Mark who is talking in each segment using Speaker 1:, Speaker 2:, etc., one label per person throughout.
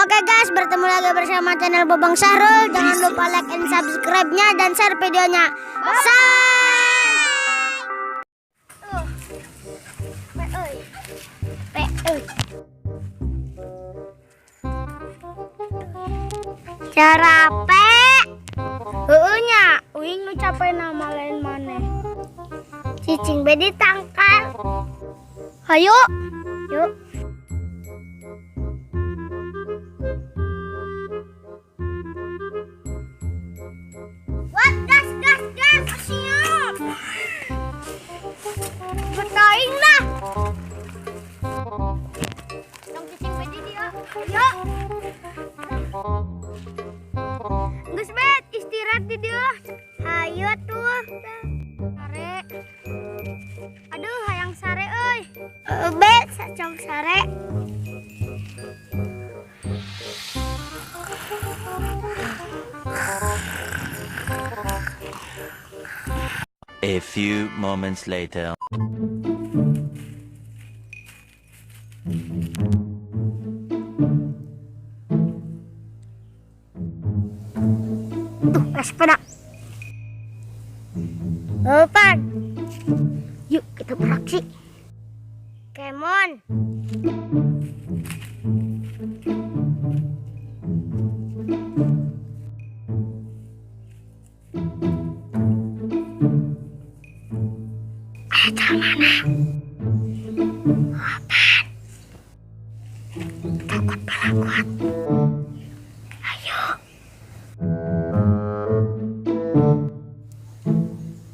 Speaker 1: Oke guys, bertemu lagi bersama channel Bobang Sahrul. Jangan lupa like and subscribe-nya dan share videonya. Cara heunya uing nu capek nama lain maneh. Cicing bedi tangkal. Hayu. Yuk. Gas, siap. Betaing lah. Tong cicing bedi dia. Yuk. Geus bet istirahat di dia. Hayu tuh. Sare. Aduh, hayang sare euy. Bet sacong sare.
Speaker 2: A few moments later.
Speaker 1: Tuh, sepeda. Pan. Yuk kita beraksi. Kemon. Mana? Apaan? Takut pelakuan. Ayo.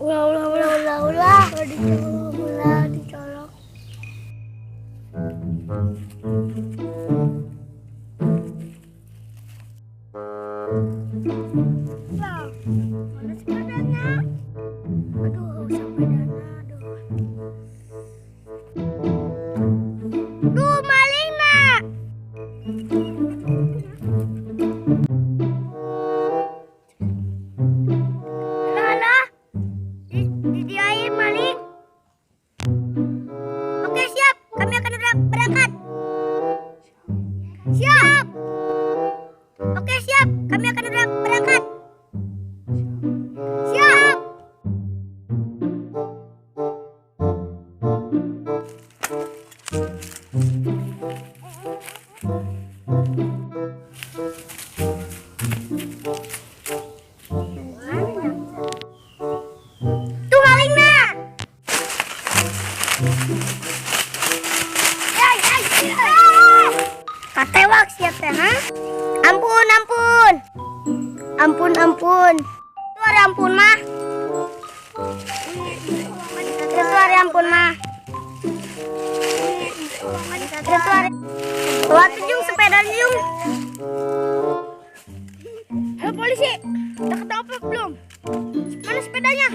Speaker 1: Ulah. Dicolok. Lah, mana sepedanya? Aduh, sepedanya. Tuh maling nak. Lah. Di air maling. Oke siap, kami akan berangkat. Siap. Oke siap, kami akan berangkat. Siap. Tuh maling nak. Katewak siap teh, ha? Ampun. Itu ada ampun mah. Itu ada. Waktu Jung sepeda Jung. Halo polisi, udah ketangkap belum? Mana sepedanya?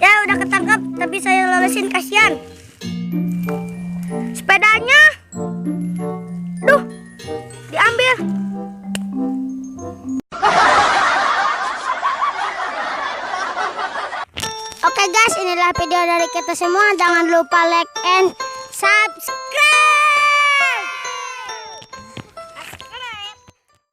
Speaker 1: Ya udah ketangkap, tapi saya lolosin, kasihan. Sepedanya, duh, diambil. Oke guys, inilah video dari kita semua. Jangan lupa like and subscribe.